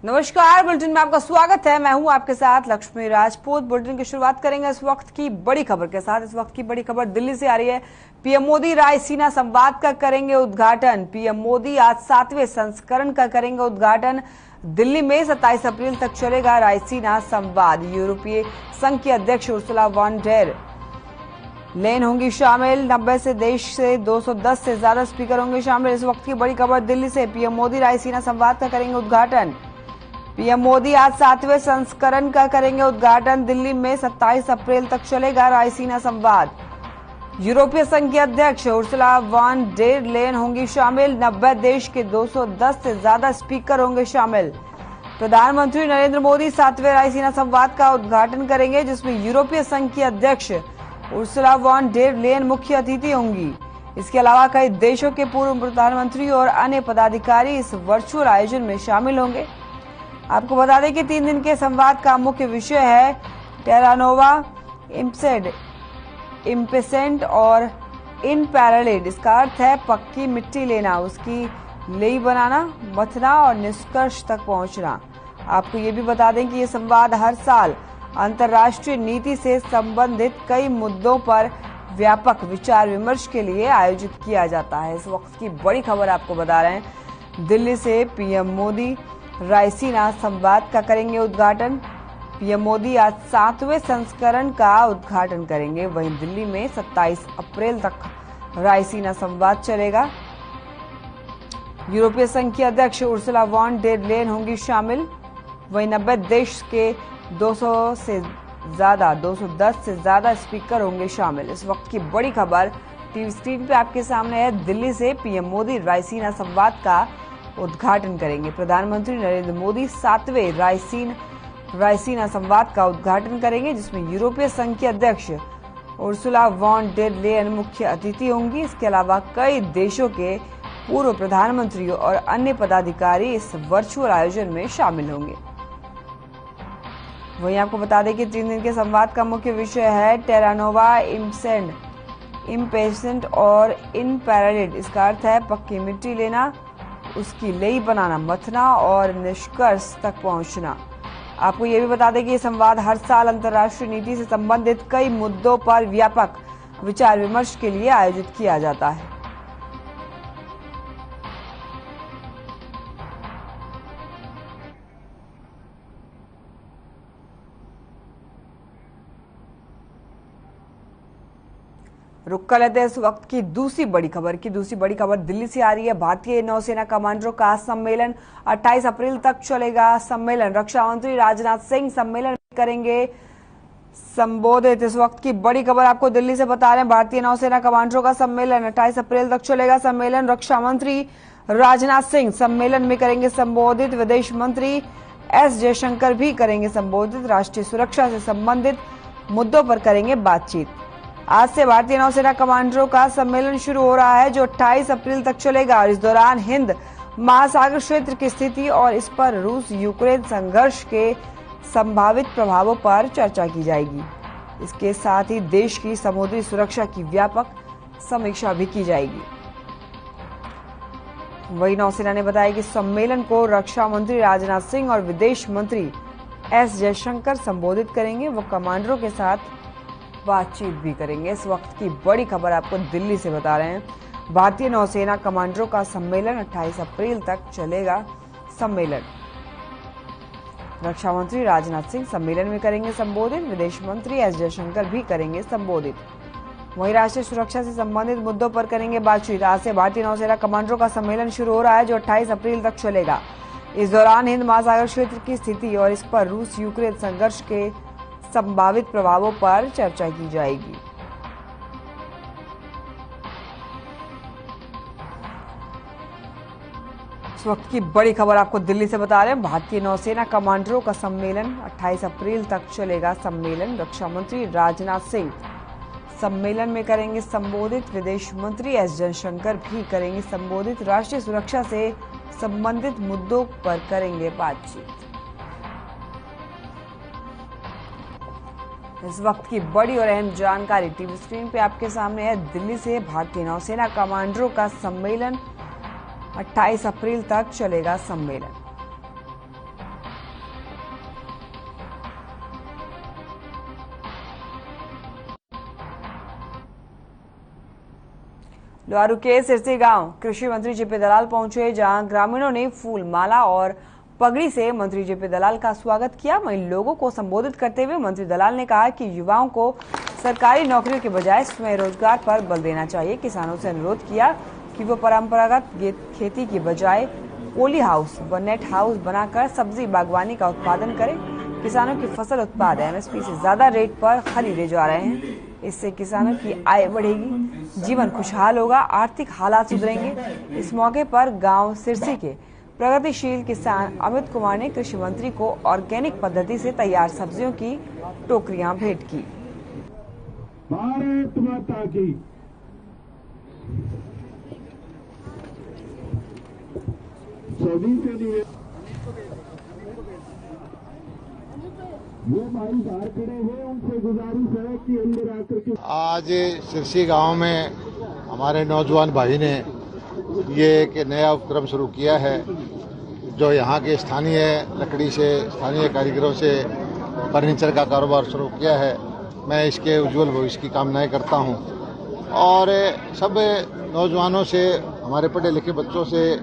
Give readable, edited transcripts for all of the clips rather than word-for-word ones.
नमस्कार, बुलेटिन में आपका स्वागत है। मैं हूं आपके साथ लक्ष्मी राजपूत। बुलेटिन की शुरुआत करेंगे इस वक्त की बड़ी खबर के साथ। इस वक्त की बड़ी खबर दिल्ली से आ रही है। पीएम मोदी रायसीना संवाद का करेंगे उद्घाटन। पीएम मोदी आज 7वें संस्करण का करेंगे उद्घाटन। दिल्ली में 27 अप्रैल तक चलेगा रायसीना संवाद। यूरोपीय संघ की अध्यक्ष उर्सुला वॉन डेर लेन होंगी शामिल। 90 से देश से 210 से ज्यादा स्पीकर होंगे शामिल। इस वक्त की बड़ी खबर दिल्ली से। पीएम मोदी रायसीना संवाद का करेंगे उद्घाटन। पीएम मोदी आज 7वें संस्करण का करेंगे उद्घाटन। दिल्ली में 27 अप्रैल तक चलेगा रायसीना संवाद। यूरोपीय संघ की अध्यक्ष उर्सुला वॉन डेर लेन होंगी शामिल। 90 देश के 210 से ज्यादा स्पीकर होंगे शामिल। प्रधानमंत्री नरेंद्र मोदी 7वें रायसीना संवाद का उद्घाटन करेंगे, जिसमें यूरोपीय संघ की अध्यक्ष उर्सुला वॉन डेर लेन मुख्य अतिथि होंगी। इसके अलावा कई देशों के पूर्व प्रधानमंत्री और अन्य पदाधिकारी इस वर्चुअल आयोजन में शामिल होंगे। आपको बता दें कि 3 दिन के संवाद का मुख्य विषय है टेरा नोवा, इम्सेड, इम्पेसेंट और इन पैरेलल। इसका अर्थ है पक्की मिट्टी लेना, उसकी लेई बनाना, मथना और निष्कर्ष तक पहुंचना। आपको ये भी बता दें कि ये संवाद हर साल अंतर्राष्ट्रीय नीति से संबंधित कई मुद्दों पर व्यापक विचार विमर्श के लिए आयोजित किया जाता है। इस वक्त की बड़ी खबर आपको बता रहे हैं दिल्ली से। पीएम मोदी रायसीना संवाद का करेंगे उद्घाटन। पीएम मोदी आज 7वें संस्करण का उद्घाटन करेंगे। वहीं दिल्ली में 27 अप्रैल तक रायसीना संवाद चलेगा। यूरोपीय संघ की अध्यक्ष उर्सुला वॉन डेर लेन होंगी शामिल। वहीं 90 देश के 210 से ज्यादा स्पीकर होंगे शामिल। इस वक्त की बड़ी खबर टीवी स्क्रीन पे आपके सामने है। दिल्ली से पीएम मोदी रायसीना संवाद का उद्घाटन करेंगे। प्रधानमंत्री नरेंद्र मोदी 7वें रायसीना संवाद का उद्घाटन करेंगे, जिसमें यूरोपीय संघ की अध्यक्ष उर्सुला वॉन डेर लेन मुख्य अतिथि होंगी। इसके अलावा कई देशों के पूर्व प्रधानमंत्री और अन्य पदाधिकारी इस वर्चुअल आयोजन में शामिल होंगे। वहीं आपको बता दें कि 3 दिन के संवाद का मुख्य विषय है टेरा नोवा, इम्सेड, इम्पेसेंट और इन पैरेलल। इसका अर्थ है पक्की मिट्टी लेना, उसकी लेई बनाना, मथना और निष्कर्ष तक पहुंचना। आपको ये भी बता दें कि ये संवाद हर साल अंतर्राष्ट्रीय नीति से संबंधित कई मुद्दों पर व्यापक विचार विमर्श के लिए आयोजित किया जाता है। रुक कर लेते हैं इस वक्त की दूसरी बड़ी खबर की। दूसरी बड़ी खबर दिल्ली से आ रही है। भारतीय नौसेना कमांडरों का सम्मेलन 28 अप्रैल तक चलेगा। सम्मेलन रक्षा मंत्री राजनाथ सिंह सम्मेलन करेंगे संबोधित। इस वक्त की बड़ी खबर आपको दिल्ली से बता रहे हैं। भारतीय नौसेना कमांडरों का सम्मेलन 28 अप्रैल तक चलेगा। सम्मेलन रक्षा मंत्री राजनाथ सिंह सम्मेलन में करेंगे संबोधित। विदेश मंत्री एस जयशंकर भी करेंगे संबोधित। राष्ट्रीय सुरक्षा से संबंधित मुद्दों पर करेंगे बातचीत। आज से भारतीय नौसेना कमांडरों का सम्मेलन शुरू हो रहा है, जो 28 अप्रैल तक चलेगा। और इस दौरान हिंद महासागर क्षेत्र की स्थिति और इस पर रूस यूक्रेन संघर्ष के संभावित प्रभावों पर चर्चा की जाएगी। इसके साथ ही देश की समुद्री सुरक्षा की व्यापक समीक्षा भी की जाएगी। वही नौसेना ने बताया कि सम्मेलन को रक्षा मंत्री राजनाथ सिंह और विदेश मंत्री एस जयशंकर संबोधित करेंगे। वो कमांडरों के साथ बातचीत भी करेंगे। इस वक्त की बड़ी खबर आपको दिल्ली से बता रहे हैं। भारतीय नौसेना कमांडरों का सम्मेलन 28 अप्रैल तक चलेगा। सम्मेलन रक्षा मंत्री राजनाथ सिंह सम्मेलन में करेंगे संबोधित। विदेश मंत्री एस जयशंकर भी करेंगे संबोधित। वहीं राष्ट्रीय सुरक्षा से संबंधित मुद्दों पर करेंगे बातचीत। आज से भारतीय नौसेना कमांडरों का सम्मेलन शुरू हो रहा है, जो 28 अप्रैल तक चलेगा। इस दौरान हिंद महासागर क्षेत्र की स्थिति और इस पर रूस यूक्रेन संघर्ष के संभावित प्रभावों पर चर्चा की जाएगी। इस वक्त की बड़ी खबर आपको दिल्ली से बता रहे हैं। भारतीय नौसेना कमांडरों का सम्मेलन 28 अप्रैल तक चलेगा। सम्मेलन रक्षा मंत्री राजनाथ सिंह सम्मेलन में करेंगे संबोधित। विदेश मंत्री एस जयशंकर भी करेंगे संबोधित। राष्ट्रीय सुरक्षा से संबंधित मुद्दों पर करेंगे बातचीत। इस वक्त की बड़ी और अहम जानकारी टीवी स्क्रीन पे आपके सामने है। दिल्ली से भारतीय नौसेना कमांडरों का सम्मेलन 28 अप्रैल तक चलेगा। सम्मेलन लुआरू के सिरसी गांव कृषि मंत्री जेपी दलाल पहुंचे, जहां ग्रामीणों ने फूल माला और पगड़ी से मंत्री जेपी दलाल का स्वागत किया। वहीं लोगों को संबोधित करते हुए मंत्री दलाल ने कहा कि युवाओं को सरकारी नौकरियों के बजाय स्वयं रोजगार पर बल देना चाहिए। किसानों से अनुरोध किया कि वो परंपरागत खेती की बजाय पोली हाउस व नेट हाउस बनाकर सब्जी बागवानी का उत्पादन करें। किसानों की फसल उत्पाद एमएसपी से ज्यादा रेट पर खरीदे जा रहे हैं। इससे किसानों की आय बढ़ेगी, जीवन खुशहाल होगा, आर्थिक हालात सुधरेंगे। इस मौके पर गांव सिरसी के प्रगतिशील किसान अमित कुमार ने कृषि मंत्री को ऑर्गेनिक पद्धति से तैयार सब्जियों की टोकरियां भेंट की। भारत माता की। सभी के लिए वो भाई बाहर खड़े हैं, उनसे गुजारिश है कि अंदर आकर के। आज सिरसी गांव में हमारे नौजवान भाई ने ये एक नया उपक्रम शुरू किया है, जो यहाँ के स्थानीय लकड़ी से, स्थानीय कारीगरों से फर्नीचर का कारोबार शुरू किया है। मैं इसके उज्जवल भविष्य की कामनाएं करता हूँ और सब नौजवानों से, हमारे पढ़े लिखे बच्चों से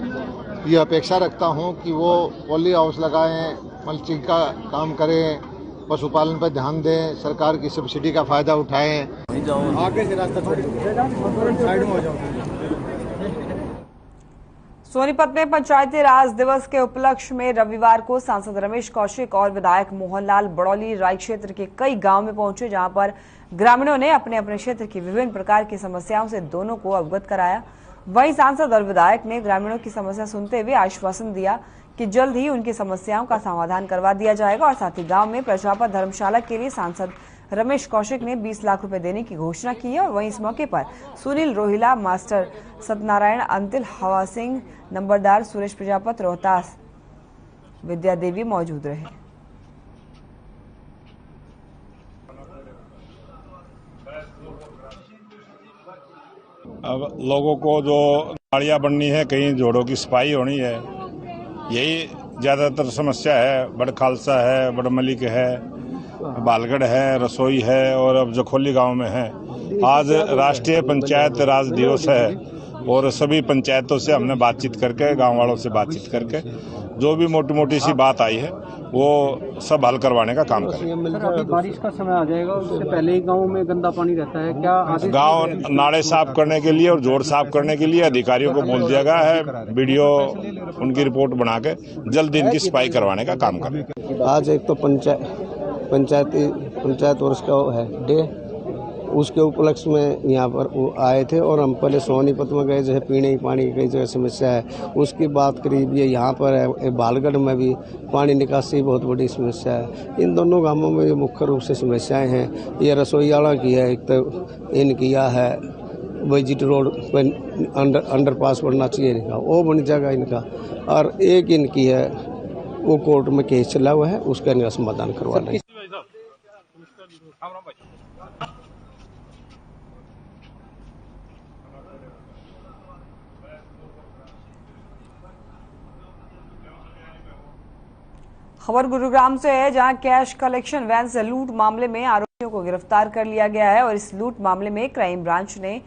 ये अपेक्षा रखता हूँ कि वो पॉली हाउस लगाएं, मल्चिंग का काम करें, पशुपालन पर ध्यान दें, सरकार की सब्सिडी का फायदा उठाएं। आगे से रास्ता साइड में हो जाओ। सोनीपत में पंचायती राज दिवस के उपलक्ष्य में रविवार को सांसद रमेश कौशिक और विधायक मोहनलाल बड़ौली राय क्षेत्र के कई गांव में पहुंचे, जहां पर ग्रामीणों ने अपने अपने क्षेत्र की विभिन्न प्रकार की समस्याओं से दोनों को अवगत कराया। वहीं सांसद और विधायक ने ग्रामीणों की समस्या सुनते हुए आश्वासन दिया कि जल्द ही उनकी समस्याओं का समाधान करवा दिया जाएगा और साथ ही गांव में प्रजापत धर्मशाला के लिए सांसद रमेश कौशिक ने 20 लाख रुपए देने की घोषणा की है। और वहीं इस मौके पर सुनील रोहिला, मास्टर सत्यनारायण अंतिल, हवा सिंह, नंबरदार सुरेश प्रजापत, रोहतास विद्या देवी मौजूद रहे। अब लोगों को जो गाड़ियाँ बननी है, कहीं जोड़ों की सफाई होनी है, यही ज़्यादातर समस्या है। बड़ खालसा है, बड़ मलिक है, बालगढ़ है, रसोई है और अब जखोली गांव में है। आज राष्ट्रीय पंचायत राज दिवस है और सभी पंचायतों से हमने बातचीत करके, गांव वालों से बातचीत करके जो भी मोटी मोटी सी बात आई है वो सब हल करवाने का काम करें। अभी बारिश का समय आ जाएगा, उससे पहले ही गांव में गंदा पानी रहता है, क्या गांव नाले साफ करने के लिए और जोड़ साफ करने के लिए अधिकारियों को बोल दिया गया है, वीडियो उनकी रिपोर्ट बना के जल्द इनकी सफाई करवाने का काम करें। आज एक तो पंचायत वर्ष का है डे, उसके उपलक्ष्य में यहाँ पर वो आए थे और हम पहले सोनीपत में गए, जैसे पीने की पानी की जो समस्या है उसकी बात करीब ये यहाँ पर है। बालगढ़ में भी पानी निकासी बहुत बड़ी समस्या है। इन दोनों गांवों में ये मुख्य रूप से समस्याएं हैं। ये रसोई वाला की है, एक तो इन किया है विजिट रोड पर अंडरपास बनना चाहिए इनका, वो बन जाएगा इनका। और एक इनकी है वो कोर्ट में केस चला हुआ है, उसका इनका समाधान करवा लें। खबर गुरुग्राम से है, जहां कैश कलेक्शन वैन से लूट मामले में आरोपियों को गिरफ्तार कर लिया गया है और इस लूट मामले में क्राइम ब्रांच ने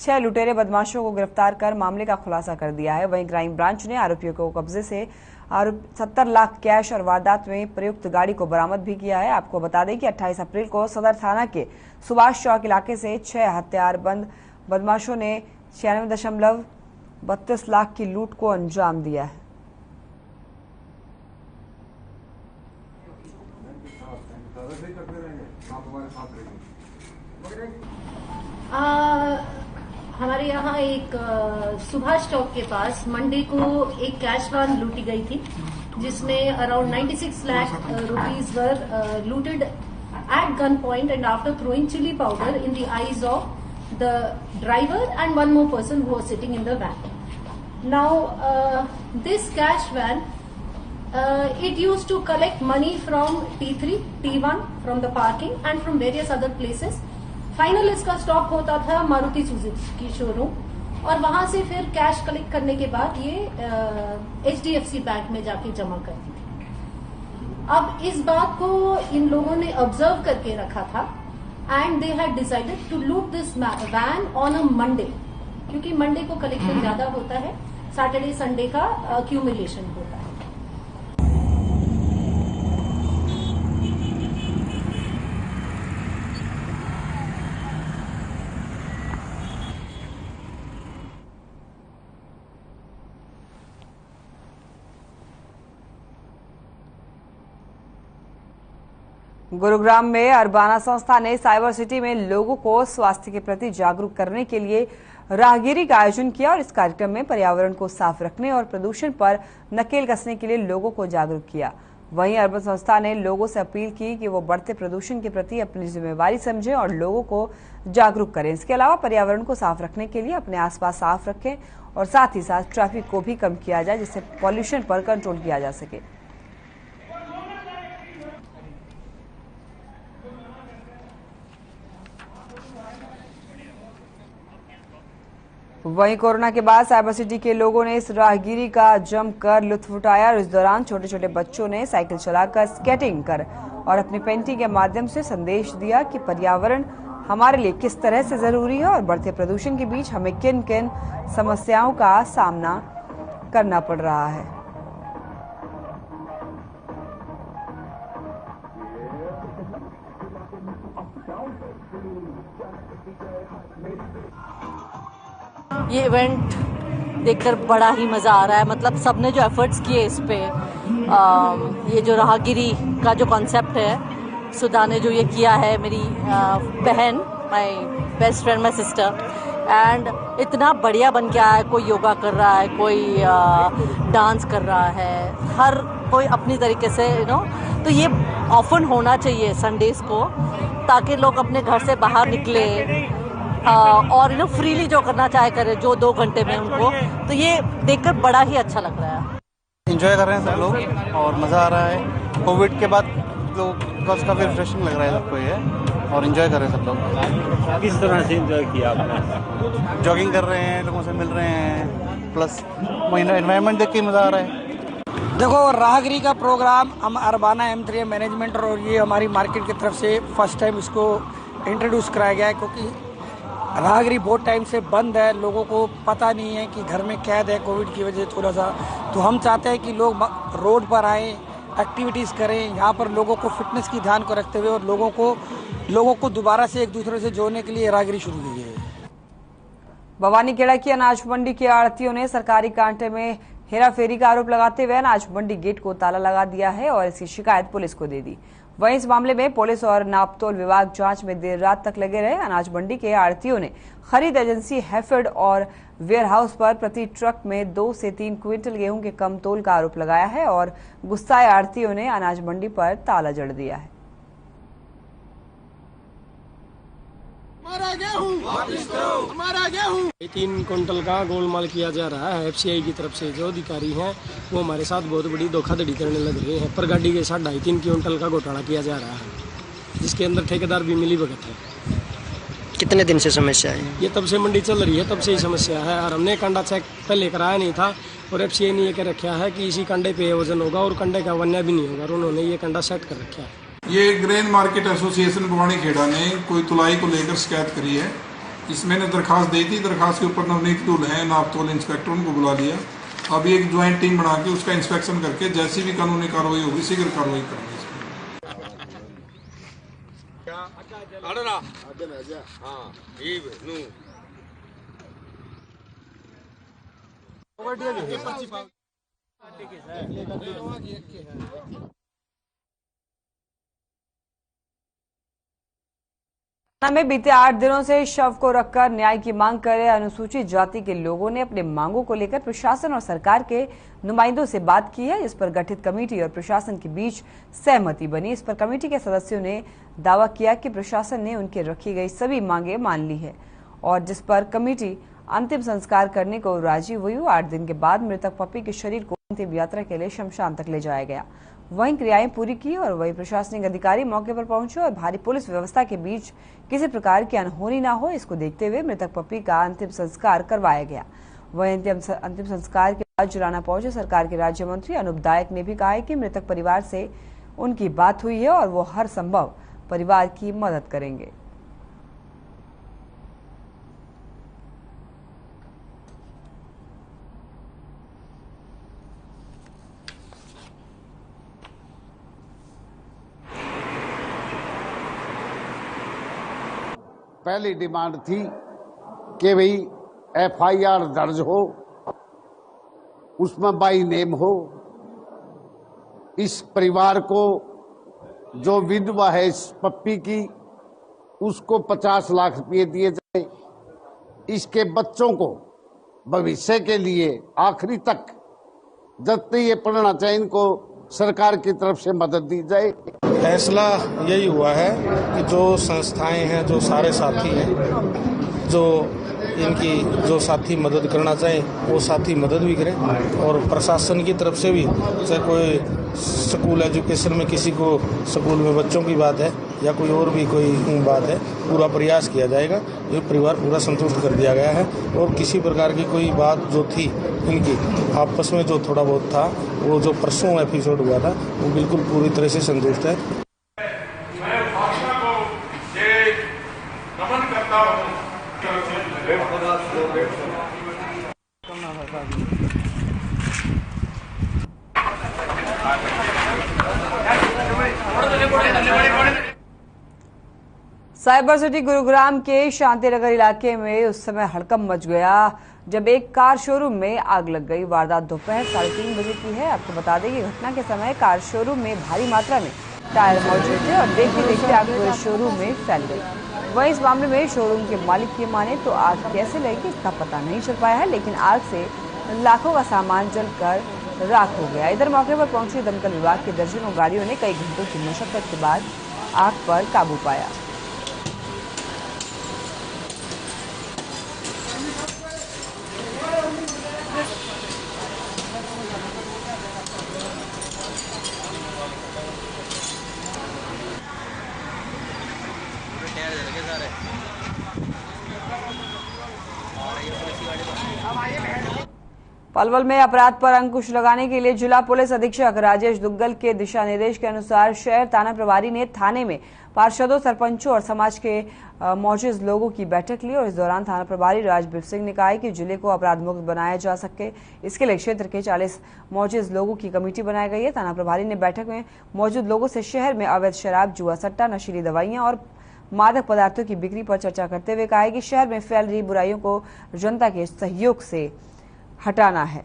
6 लुटेरे बदमाशों को गिरफ्तार कर मामले का खुलासा कर दिया है। वहीं क्राइम ब्रांच ने आरोपियों को कब्जे से 70 लाख कैश और वारदात में प्रयुक्त गाड़ी को बरामद भी किया है। आपको बता दें कि 28 अप्रैल को सदर थाना के सुभाष चौक इलाके से 6 हथियारबंद बदमाशों ने 96.32 लाख की लूट को अंजाम दिया है। हमारे यहाँ एक सुभाष चौक के पास मंडे को एक कैश वैन लूटी गई थी, जिसमें around 96 lakh rupees were looted at gun point and after throwing chilli powder in the eyes of the driver and one more person who was sitting in the van. Now this cash van it used to collect money from T3, T1 from the parking and from various other places. Final इसका stop होता था Maruti Suzuki showroom और वहां से फिर cash collect करने के बाद ये HDFC बैंक में जाके जमा करती थी। अब इस बात को इन लोगों ने ऑब्जर्व करके रखा था and they had decided to loot this van on a Monday क्योंकि मंडे को कलेक्शन ज्यादा होता है, सैटरडे संडे का अक्यूमुलेशन होता है। गुरुग्राम में अरबाना संस्था ने साइबर सिटी में लोगों को स्वास्थ्य के प्रति जागरूक करने के लिए राहगिरी का आयोजन किया और इस कार्यक्रम में पर्यावरण को साफ रखने और प्रदूषण पर नकेल कसने के लिए लोगों को जागरूक किया। वहीं अर्बन संस्था ने लोगों से अपील की कि वो बढ़ते प्रदूषण के प्रति अपनी जिम्मेवारी समझें और लोगों को जागरूक करें। इसके अलावा पर्यावरण को साफ रखने के लिए अपने आसपास साफ रखें और साथ ही साथ ट्रैफिक को भी कम किया जाए, जिससे पॉल्यूशन पर कंट्रोल किया जा सके। वहीं कोरोना के बाद साइबर सिटी के लोगों ने इस राहगिरी का जमकर लुत्फ उठाया और इस दौरान छोटे छोटे बच्चों ने साइकिल चलाकर स्केटिंग कर और अपनी पेंटिंग के माध्यम से संदेश दिया कि पर्यावरण हमारे लिए किस तरह से जरूरी है और बढ़ते प्रदूषण के बीच हमें किन किन समस्याओं का सामना करना पड़ रहा है। ये इवेंट देखकर बड़ा ही मज़ा आ रहा है। मतलब सबने जो एफर्ट्स किए इस पे, ये जो राहगिरी का जो कॉन्सेप्ट है, सुधा ने जो ये किया है, मेरी बहन, my best friend, my sister, and इतना बढ़िया बन के आया है। कोई योगा कर रहा है, कोई डांस कर रहा है, हर कोई अपनी तरीके से तो ये ऑफन होना चाहिए संडेज़ को, ताकि लोग अपने घर से बाहर निकले और फ्रीली जो करना चाहे करे, जो 2 घंटे में उनको। तो ये देखकर बड़ा ही अच्छा लग रहा है। एंजॉय कर रहे हैं सब लोग और मज़ा आ रहा है। कोविड के बाद लोग काफ़ी रिफ्रेशिंग लग रहा है सबको ये, और एंजॉय कर रहे हैं सब लोग। किस तरह से एंजॉय किया आपने? जॉगिंग कर रहे हैं, लोगों से मिल रहे हैं, प्लस एनवायरनमेंट देख के मज़ा आ रहा है। देखो, राहगिरी का प्रोग्राम हम अरबाना M3 मैनेजमेंट और ये हमारी मार्केट की तरफ से फर्स्ट टाइम इसको इंट्रोड्यूस कराया गया है, क्योंकि राहगिरी बहुत टाइम से बंद है, लोगों को पता नहीं है कि घर में कैद है कोविड की वजह से थोड़ा सा। तो हम चाहते हैं कि लोग रोड पर आएँ, एक्टिविटीज़ करें, यहाँ पर लोगों को फिटनेस की ध्यान को रखते हुए और लोगों को दोबारा से एक दूसरे से जोड़ने के लिए राहगिरी शुरू की गई है। भवानीखेड़ा की अनाज मंडी के आढ़तियों ने सरकारी कांटे में हेराफेरी का आरोप लगाते हुए अनाज मंडी गेट को ताला लगा दिया है और इसकी शिकायत पुलिस को दे दी। वहीं इस मामले में पुलिस और नापतोल विभाग जांच में देर रात तक लगे रहे। अनाज मंडी के आढ़तियों ने खरीद एजेंसी हैफेड और वेयरहाउस पर प्रति ट्रक में 2 से 3 क्विंटल गेहूं के कम तोल का आरोप लगाया है और गुस्साए आढ़तियों ने अनाज मंडी पर ताला जड़ दिया है। हमारा गेहूं 3 क्विंटल का गोलमाल किया जा रहा है। FCI की तरफ से जो अधिकारी हैं वो हमारे साथ बहुत बड़ी धोखाधड़ी करने लग रहे हैं। पर गाड़ी के साथ 2.5-3 क्विंटल का घोटाला किया जा रहा है, जिसके अंदर ठेकेदार भी मिली भगत है। कितने दिन से समस्या है? ये तब से मंडी चल रही है, तब से ही समस्या है। और हमने कंडा चेक पहले कराया नहीं था और FCI ने ये कह रखा है कि इसी कंडे पे वजन होगा और कंडे का वन्या भी नहीं होगा, और उन्होंने ये कंडा सेट कर रखा है। ये ग्रेन मार्केट एसोसिएशन भवानीखेड़ा ने कोई तुलाई को लेकर शिकायत करी है। इसमें ने दरखास्त दी थी, दरखास्त के ऊपर नवनीत टूल है, नापतोल इंस्पेक्टर, उनको बुला लिया। अब एक ज्वाइंट टीम बना के उसका इंस्पेक्शन करके जैसी भी कानूनी कार्रवाई होगी शीघ्र कार्रवाई करेंगे। में बीते 8 दिनों से शव को रखकर न्याय की मांग कर रहे अनुसूचित जाति के लोगों ने अपने मांगों को लेकर प्रशासन और सरकार के नुमाइंदों से बात की है, जिस पर गठित कमेटी और प्रशासन के बीच सहमति बनी। इस पर कमेटी के सदस्यों ने दावा किया कि प्रशासन ने उनकी रखी गई सभी मांगे मान ली है और जिस पर कमेटी अंतिम संस्कार करने को राजी हुई। 8 दिन के बाद मृतक पप्पी के शरीर को अंतिम यात्रा के लिए शमशान तक ले जाया गया। वहीं क्रियाएं पूरी की और वही प्रशासनिक अधिकारी मौके पर पहुंचे और भारी पुलिस व्यवस्था के बीच किसी प्रकार की अनहोनी न हो, इसको देखते हुए मृतक पप्पी का अंतिम संस्कार करवाया गया। वहीं अंतिम संस्कार के बाद जुलाना पहुंचे सरकार के राज्य मंत्री अनूप दायक ने भी कहा है कि मृतक परिवार से उनकी बात हुई है और वो हर संभव परिवार की मदद करेंगे। पहली डिमांड थी कि भाई FIR दर्ज हो, उसमें बाई नेम हो, इस परिवार को जो विधवा है इस पप्पी की उसको 50 लाख रुपए दिए जाए, इसके बच्चों को भविष्य के लिए आखिरी तक जब तक ये पढ़ना चाहिए इनको सरकार की तरफ से मदद दी जाए। फैसला यही हुआ है कि जो संस्थाएं हैं, जो सारे साथी हैं, जो इनकी जो साथी मदद करना चाहें वो साथी मदद भी करें, और प्रशासन की तरफ से भी, चाहे कोई स्कूल एजुकेशन में किसी को स्कूल में बच्चों की बात है या कोई और भी कोई बात है, पूरा प्रयास किया जाएगा। ये परिवार पूरा संतुष्ट कर दिया गया है और किसी प्रकार की कोई बात जो थी इनकी आपस में जो थोड़ा बहुत था, वो जो परसों एपिसोड हुआ था, वो बिल्कुल पूरी तरह से संतुष्ट है। मैं भाषा को ये नमन करता हूँ। साइबर सिटी गुरुग्राम के शांतिनगर इलाके में उस समय हड़कंप मच गया जब एक कार शोरूम में आग लग गई। वारदात दोपहर 3:30 बजे की है। आपको बता दें कि घटना के समय कार शोरूम में भारी मात्रा में टायर मौजूद थे और देखते देखते आग पूरे शोरूम में फैल गई। वहीं इस मामले में शोरूम के मालिक की माने तो आग कैसे लगी इसका पता नहीं चल पाया है, लेकिन आग से लाखों का सामान जलकर राख हो गया। इधर मौके पर पहुंची दमकल विभाग की दर्जनों गाड़ियों ने कई घंटों की मशक्कत के बाद आग पर काबू पाया। पलवल में अपराध पर अंकुश लगाने के लिए जिला पुलिस अधीक्षक राजेश दुग्गल के दिशा निर्देश के अनुसार शहर थाना प्रभारी ने थाने में पार्षदों, सरपंचों और समाज के मौजूद लोगों की बैठक ली और इस दौरान थाना प्रभारी राजबीर सिंह ने कहा कि जिले को अपराध मुक्त बनाया जा सके, इसके लिए क्षेत्र के 40 मौजूद लोगों की कमेटी बनाई गई है। थाना प्रभारी ने बैठक में मौजूद लोगों से शहर में अवैध शराब, जुआ सट्टा, नशीली दवाइयां और मादक पदार्थों की बिक्री पर चर्चा करते हुए कहा कि शहर में फैल रही बुराइयों को जनता के सहयोग से हटाना है।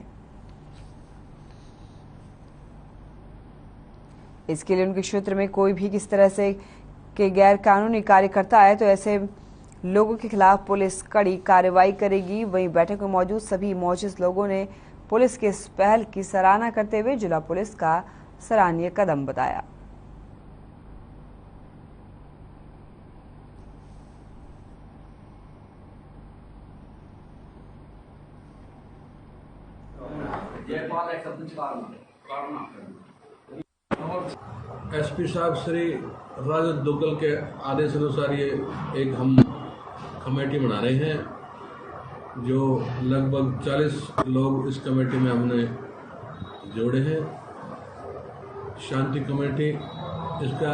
इसके लिए उनके क्षेत्र में कोई भी किस तरह से के गैर कानूनी कार्य करता है तो ऐसे लोगों के खिलाफ पुलिस कड़ी कार्रवाई करेगी। वहीं बैठक में मौजूद सभी मौजूद लोगों ने पुलिस के इस पहल की सराहना करते हुए जिला पुलिस का सराहनीय कदम बताया। एसपी साहब श्री राजेश दुग्गल के आदेश अनुसार ये एक हम कमेटी बना रहे हैं जो लगभग 40 लोग इस कमेटी में हमने जोड़े हैं। शांति कमेटी, इसका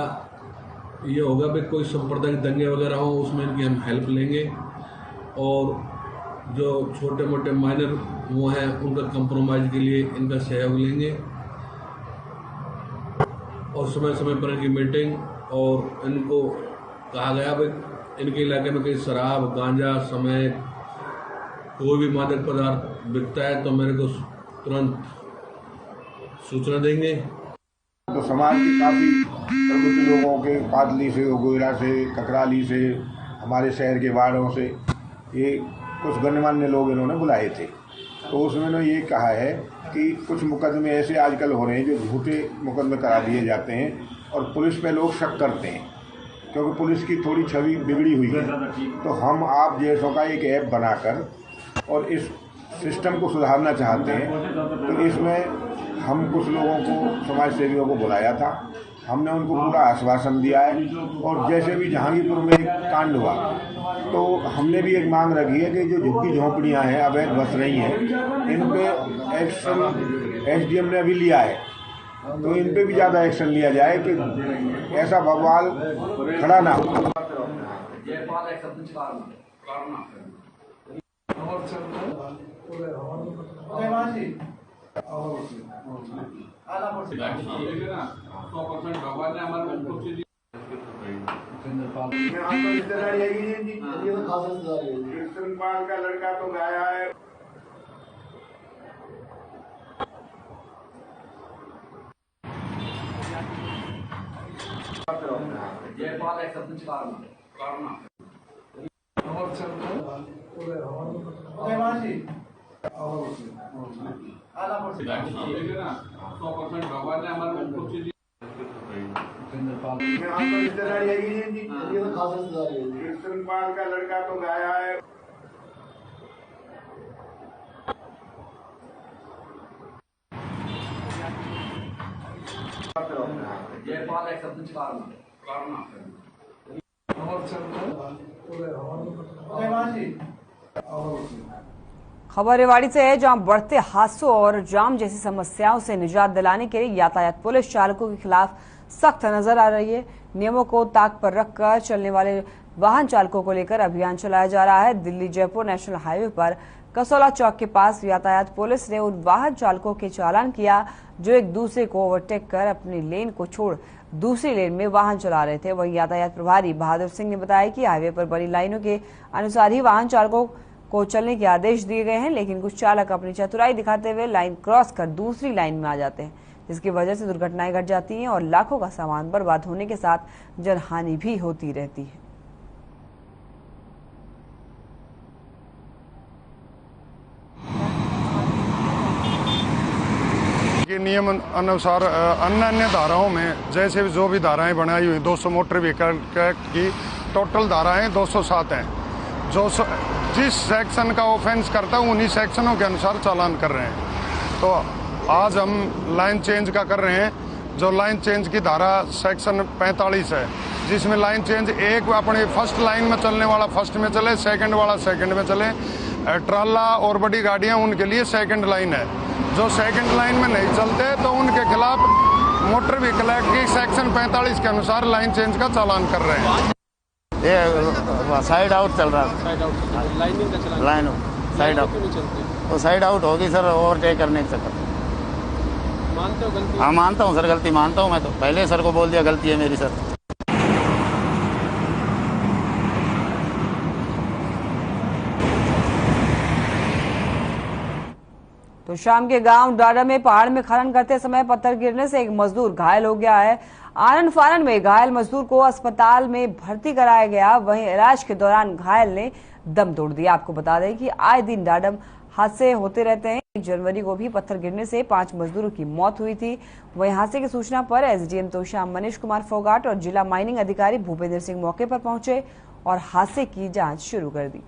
ये होगा कि कोई सांप्रदायिक दंगे वगैरह हो उसमें इनकी हम हेल्प लेंगे और जो छोटे मोटे माइनर वो हैं उनका कंप्रोमाइज के लिए इनका सहयोग लेंगे और समय समय पर इनकी मीटिंग, और इनको कहा गया भाई इनके इलाके में कहीं शराब, गांजा समेत कोई भी मादक पदार्थ बिकता है तो मेरे को तुरंत सूचना देंगे। तो समाज के काफ़ी प्रमुख लोगों के पादली से, गोयरा से, ककराली से, हमारे शहर के वार्डों से ये कुछ गणमान्य लोग इन्होंने बुलाए थे। तो उसमें इन्होंने ये कहा है कि कुछ मुकदमे ऐसे आजकल हो रहे हैं जो झूठे मुकदमे करा दिए जाते हैं और पुलिस पे लोग शक करते हैं क्योंकि पुलिस की थोड़ी छवि बिगड़ी हुई है। तो हम आप जैसों का एक ऐप बनाकर और इस सिस्टम को सुधारना चाहते हैं। तो इसमें हम कुछ लोगों को, समाज सेवियों को बुलाया था, हमने उनको पूरा आश्वासन दिया है और जैसे भी जहांगीरपुर में एक कांड हुआ तो हमने भी एक मांग रखी है कि जो झुग्गी झोंपड़ियां हैं अवैध बस रही हैं इन पे एक्शन एसडीएम ने अभी लिया है तो इन पे भी ज़्यादा एक्शन लिया जाए कि ऐसा बवाल खड़ा ना हो। कृष्णपाल का लड़का तो गाया है। जयपाल एक सरपंच कारण कृष्णपाल का लड़का तो गाया है। जयपाल एक सरपंच कारण खबर रेवाड़ी से है, जहां बढ़ते हादसों और जाम जैसी समस्याओं से निजात दिलाने के लिए यातायात पुलिस चालकों के खिलाफ सख्त नजर आ रही है। नियमों को ताक पर रखकर चलने वाले वाहन चालकों को लेकर अभियान चलाया जा रहा है। दिल्ली जयपुर नेशनल हाईवे पर कसौला चौक के पास यातायात पुलिस ने उन वाहन चालकों के चालान किया जो एक दूसरे को ओवरटेक कर अपनी लेन को छोड़ दूसरी लेन में वाहन चला रहे थे। वहीं यातायात प्रभारी बहादुर सिंह ने बताया कि हाईवे पर बनी लाइनों के अनुसार ही वाहन चालकों को चलने के आदेश दिए गए हैं, लेकिन कुछ चालक अपनी चतुराई दिखाते हुए लाइन क्रॉस कर दूसरी लाइन में आ जाते हैं, जिसकी वजह से दुर्घटनाएं घट जाती हैं और लाखों का सामान बर्बाद होने के साथ जनहानि भी होती रहती है। के नियम अनुसार अन्य धाराओं में जैसे जो भी धाराएं बनाई हुई 200 मोटर व्हीकल एक्ट की टोटल धाराएं 207 हैं। जो जिस सेक्शन का ऑफेंस करता है उन्हीं सेक्शनों के अनुसार चालान कर रहे हैं। तो आज हम लाइन चेंज का कर रहे हैं। जो लाइन चेंज की धारा सेक्शन 45 है, जिसमें लाइन चेंज एक अपने फर्स्ट लाइन में चलने वाला फर्स्ट में चले, सेकंड वाला सेकंड में चले। ट्राला और बड़ी गाड़ियां उनके लिए सेकंड लाइन है। जो सेकंड लाइन में नहीं चलते तो उनके खिलाफ मोटर व्हीकल एक्ट की सेक्शन 45 के अनुसार लाइन चेंज का चालान कर रहे हैं। ये साइड आउट चल रहा है। लाइन साइड आउट तो साइड आउट होगी सर, ओवरटेक करने के चक्कर। मानते हो गलती? हाँ मानता हूँ सर, गलती मानता हूँ। मैं तो पहले सर को बोल दिया गलती है मेरी सर। तो शाम के गांव डाडा में पहाड़ में खनन करते समय पत्थर गिरने से एक मजदूर घायल हो गया है। आनंद फानन में घायल मजदूर को अस्पताल में भर्ती कराया गया, वहीं इलाज के दौरान घायल ने दम तोड़ दिया। आपको बता दें कि आए दिन डाडम हादसे होते रहते हैं। 1 जनवरी को भी पत्थर गिरने से 5 मजदूरों की मौत हुई थी। वहीं हादसे की सूचना पर एसडीएम तोशाम मनीष कुमार फोगाट और जिला माइनिंग अधिकारी भूपेंद्र सिंह मौके पर पहुंचे और हादसे की जांच शुरू कर दी।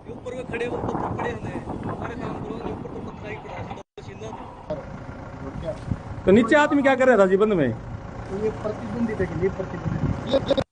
ऊपर में खड़े हो पत्थर पड़े हमारे काम करो, ऊपर तो पत्थर ही पड़ा। तो नीचे आदमी क्या कर रहा था जीवन में? ये प्रतिबंधित है कि ये प्रतिबंधित।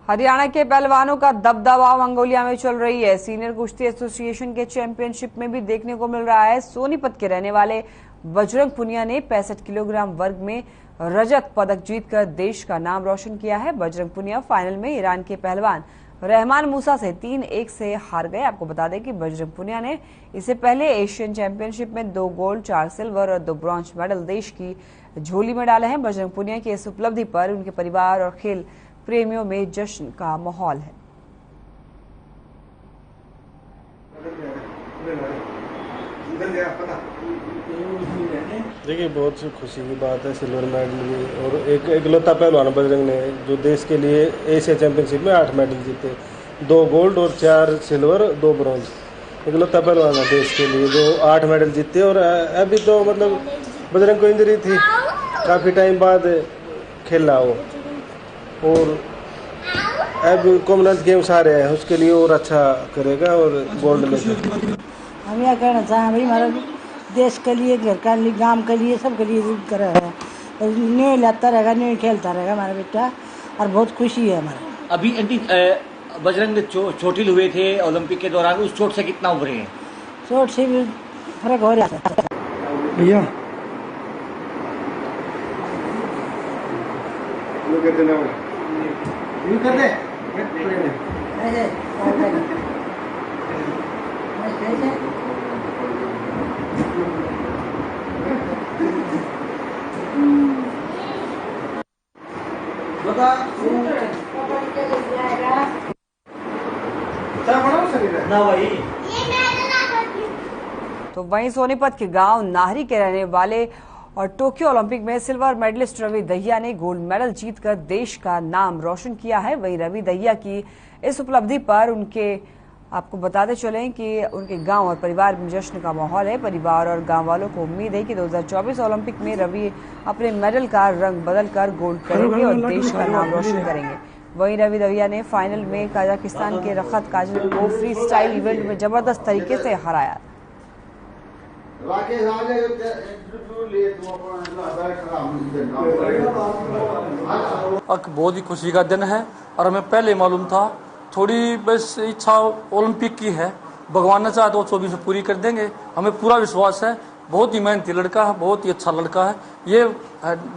हरियाणा के पहलवानों का दबदबा मंगोलिया में चल रही है। सीनियर कुश्ती एसोसिएशन के चैंपियनशिप में भी देखने को मिल रहा है। सोनीपत के रहने वाले बजरंग पुनिया ने 65 किलोग्राम वर्ग में रजत पदक जीतकर देश का नाम रोशन किया है। बजरंग पुनिया फाइनल में ईरान के पहलवान रहमान मूसा से 3-1 से हार गए। आपको बता दें कि बजरंग पुनिया ने इससे पहले एशियन चैंपियनशिप में 2 गोल्ड, 4 सिल्वर और 2 ब्रॉन्ज मेडल देश की झोली में डाले हैं। बजरंग पुनिया की इस उपलब्धि पर उनके परिवार और खेल प्रेमियों में जश्न का माहौल है। देखिए बहुत खुशी की बात है, सिल्वर मेडल भी, और एक इकलौता पहलवान बजरंग ने जो देश के लिए एशिया चैंपियनशिप में 8 मेडल जीते, 2 गोल्ड और 4 सिल्वर 2 ब्रॉन्ज। इकलौता पहलवान है देश के लिए जो 8 मेडल जीते। और अभी तो मतलब बजरंग को इंजरी थी, काफ़ी टाइम बाद खेला वो, और अब कॉमनवेल्थ गेम्स आ रहे हैं उसके लिए और अच्छा करेगा और गोल्ड लेगा। हम यह कहना चाहें भाई हमारा देश के लिए, घर के लिए, गांव के लिए, सब के लिए कर रहा है। न्यू लाता रहेगा, न्यू खेलता रहेगा हमारा बेटा, और बहुत खुशी है हमारा। अभी बजरंग चोटिल हुए थे ओलंपिक के दौरान, उस चोट से कितना उभरे हैं? चोट से भी फर्क हो रहा है भैया। कर दे ना भाई। तो वहीं सोनीपत के गांव नाहरी के रहने वाले और टोक्यो ओलंपिक में सिल्वर मेडलिस्ट रवि दहिया ने गोल्ड मेडल जीतकर देश का नाम रोशन किया है। वहीं रवि दहिया की इस उपलब्धि पर आपको बताते चलें कि उनके गांव और परिवार में जश्न का माहौल है। परिवार और गांव वालों को उम्मीद है कि 2024 ओलंपिक में रवि अपने मेडल का रंग बदलकर गोल्ड करेंगे और देश का नाम रोशन करेंगे। वहीं रवि दहिया ने फाइनल में कजाकिस्तान के रखत काजल को फ्री स्टाइल इवेंट में जबरदस्त तरीके से हराया। बहुत ही खुशी का दिन है और हमें पहले मालूम था, थोड़ी बस इच्छा ओलंपिक की है, भगवान ने चाहा तो 24 में पूरी कर देंगे। हमें पूरा विश्वास है। बहुत ही मेहनती लड़का है, बहुत ही अच्छा लड़का है। ये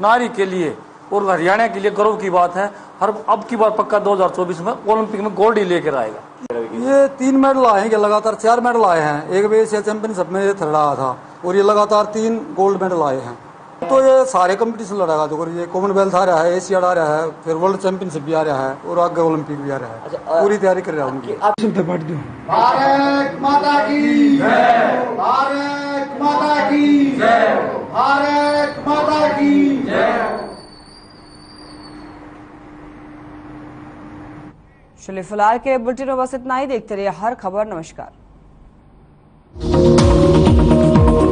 नारी के लिए और हरियाणा के लिए गर्व की बात है। हर अब की बार पक्का 2024 में ओलंपिक में गोल्ड ही लेकर आएगा। ये 3 मेडल आए हैं, लगातार 4 मेडल आए हैं। एक भी एशिया चैंपियनशिप में ये थर्ड आया था और ये लगातार 3 गोल्ड मेडल आए हैं। तो ये सारे कंपटीशन लड़ेगा, तो ये कॉमनवेल्थ आ रहा है, एशिया आ रहा है, फिर वर्ल्ड चैंपियनशिप भी आ रहा है और आगे ओलंपिक भी आ रहा है। पूरी तैयारी कर रहा है उनकी। भारत माता की जय, भारत माता की जय, भारत माता की जय। चलिए फिलहाल के बुलेटिन में बस इतना ही। देखते रहिए हर खबर। नमस्कार।